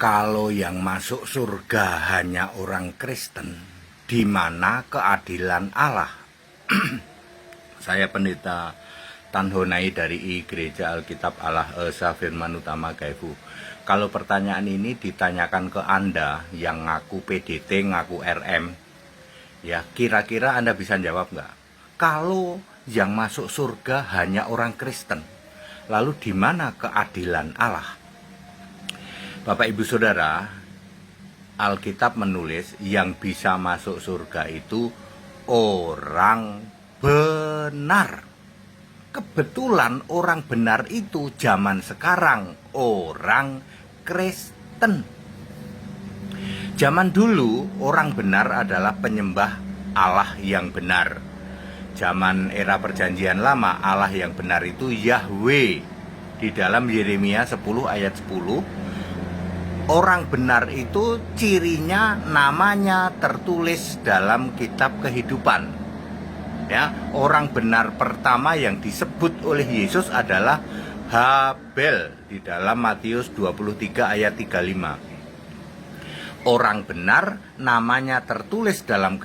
Kalau yang masuk surga hanya orang Kristen, di mana keadilan Allah? Saya Pendeta Tanhonai dari Gereja Alkitab Allah Esa Firman Utama Gaifu. Kalau pertanyaan ini ditanyakan ke Anda yang ngaku PDT, ngaku RM, ya kira-kira Anda bisa jawab nggak? Kalau yang masuk surga hanya orang Kristen, lalu di mana keadilan Allah? Bapak Ibu Saudara, Alkitab menulis yang bisa masuk surga itu orang benar. Kebetulan orang benar itu zaman sekarang orang Kristen. Zaman dulu orang benar adalah penyembah Allah yang benar. Zaman era perjanjian lama Allah yang benar itu Yahweh. Di dalam Yeremia 10 ayat 10, orang benar itu cirinya namanya tertulis dalam kitab kehidupan. Ya, orang benar pertama yang disebut oleh Yesus adalah Habel di dalam Matius 23 ayat 35. Orang benar namanya tertulis dalam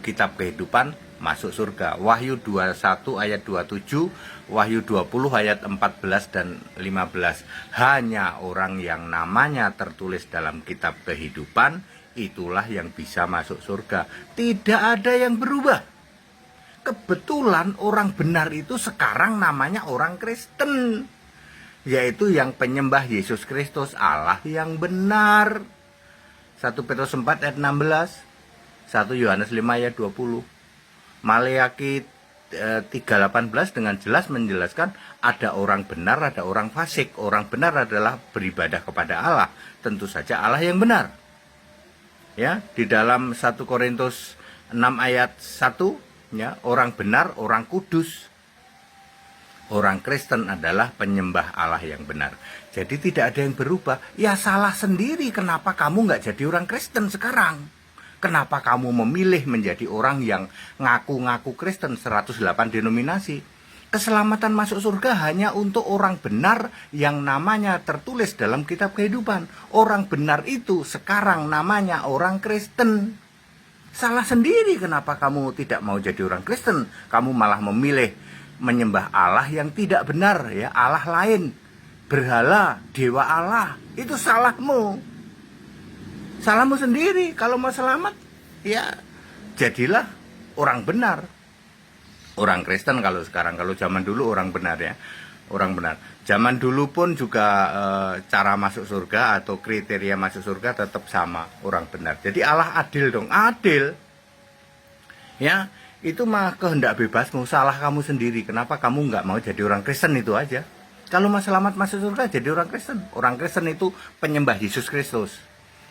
kitab kehidupan masuk surga. Wahyu 21 ayat 27, Wahyu 20 ayat 14 dan 15. Hanya orang yang namanya tertulis dalam kitab kehidupan itulah yang bisa masuk surga. Tidak ada yang berubah. Kebetulan orang benar itu sekarang namanya orang Kristen, yaitu yang penyembah Yesus Kristus, Allah yang benar. 1 Petrus 4 ayat 16, 1 Yohanes 5 ayat 20. Maleakhi 3:18 dengan jelas menjelaskan ada orang benar, ada orang fasik. Orang benar adalah beribadah kepada Allah, tentu saja Allah yang benar. Ya, di dalam 1 Korintus 6 ayat 1, ya, orang benar, orang kudus. Orang Kristen adalah penyembah Allah yang benar. Jadi tidak ada yang berubah. Ya salah sendiri kenapa kamu nggak jadi orang Kristen sekarang. Kenapa kamu memilih menjadi orang yang ngaku-ngaku Kristen 108 denominasi? Keselamatan masuk surga hanya untuk orang benar yang namanya tertulis dalam kitab kehidupan. Orang benar itu sekarang namanya orang Kristen. Salah sendiri kenapa kamu tidak mau jadi orang Kristen. Kamu malah memilih menyembah Allah yang tidak benar, ya, Allah lain, berhala, dewa Allah. Itu salahmu. Salahmu sendiri. Kalau mau selamat, ya jadilah orang benar. Orang Kristen kalau sekarang, kalau zaman dulu orang benar, ya, orang benar. Zaman dulu pun juga cara masuk surga atau kriteria masuk surga tetap sama, orang benar. Jadi Allah adil dong, adil. Ya, itu mah kehendak bebasmu, salah kamu sendiri. Kenapa kamu nggak mau jadi orang Kristen, itu aja. Kalau mau selamat masuk surga, jadi orang Kristen. Orang Kristen itu penyembah Yesus Kristus.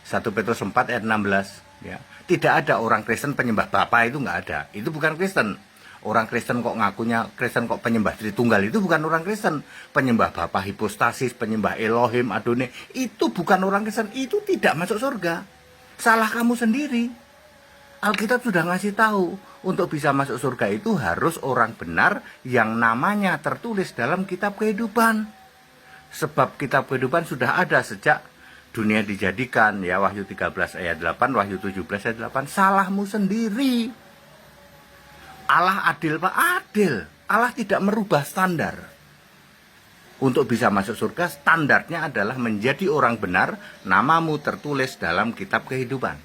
1 Petrus 4 ayat 16. Ya. Tidak ada orang Kristen penyembah Bapa, itu nggak ada. Itu bukan Kristen. Orang Kristen kok ngakunya Kristen, kok penyembah Tritunggal, itu bukan orang Kristen. Penyembah Bapa hipostasis, penyembah Elohim, Adonai, itu bukan orang Kristen. Itu tidak masuk surga. Salah kamu sendiri. Alkitab sudah ngasih tahu, untuk bisa masuk surga itu harus orang benar yang namanya tertulis dalam kitab kehidupan. Sebab kitab kehidupan sudah ada sejak dunia dijadikan, ya, Wahyu 13 ayat 8, Wahyu 17 ayat 8. Salahmu sendiri. Allah adil, Pak, adil. Allah tidak merubah standar. Untuk bisa masuk surga, standarnya adalah menjadi orang benar, namamu tertulis dalam kitab kehidupan.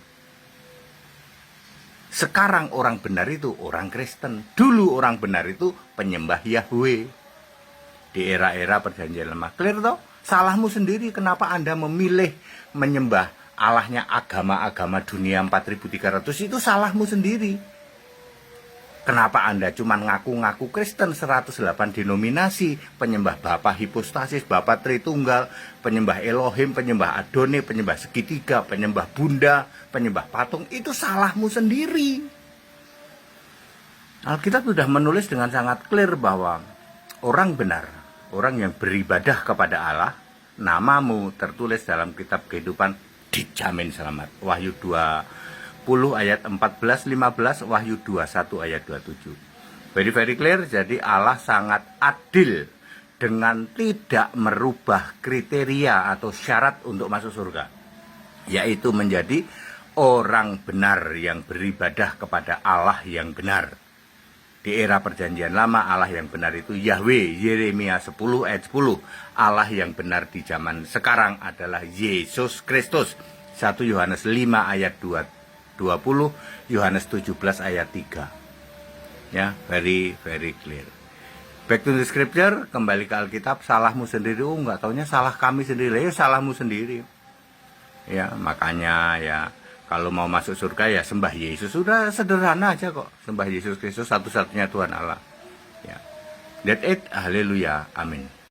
Sekarang orang benar itu orang Kristen. Dulu orang benar itu penyembah Yahweh. Di era-era perjanjian lama. Clear toh? Salahmu sendiri. Kenapa Anda memilih menyembah Allahnya agama-agama dunia 4300? Itu salahmu sendiri. Kenapa Anda cuma ngaku-ngaku Kristen 108 denominasi, penyembah Bapa hipostasis, Bapa Tritunggal, penyembah Elohim, penyembah Adonai, penyembah segitiga, penyembah Bunda, penyembah patung? Itu salahmu sendiri. Alkitab sudah menulis dengan sangat clear bahwa orang benar, orang yang beribadah kepada Allah, namamu tertulis dalam kitab kehidupan, dijamin selamat. Wahyu 20 ayat 14, 15, Wahyu 21 ayat 27. Very clear. Jadi Allah sangat adil dengan tidak merubah kriteria atau syarat untuk masuk surga. yaitu menjadi orang benar yang beribadah kepada Allah yang benar. Di era perjanjian lama, Allah yang benar itu Yahweh, Yeremia 10 ayat 10. Allah yang benar di zaman sekarang adalah Yesus Kristus. 1 Yohanes 5 ayat 20, Yohanes 17 ayat 3. Ya, very clear. Back to the scripture, kembali ke Alkitab. Salahmu sendiri, enggak taunya salah kami sendiri. Ya, salahmu sendiri. Ya, makanya ya, kalau mau masuk surga ya sembah Yesus. Sudah sederhana aja kok. Sembah Yesus Kristus satu-satunya Tuhan Allah. Ya. That's it. Haleluya. Amin.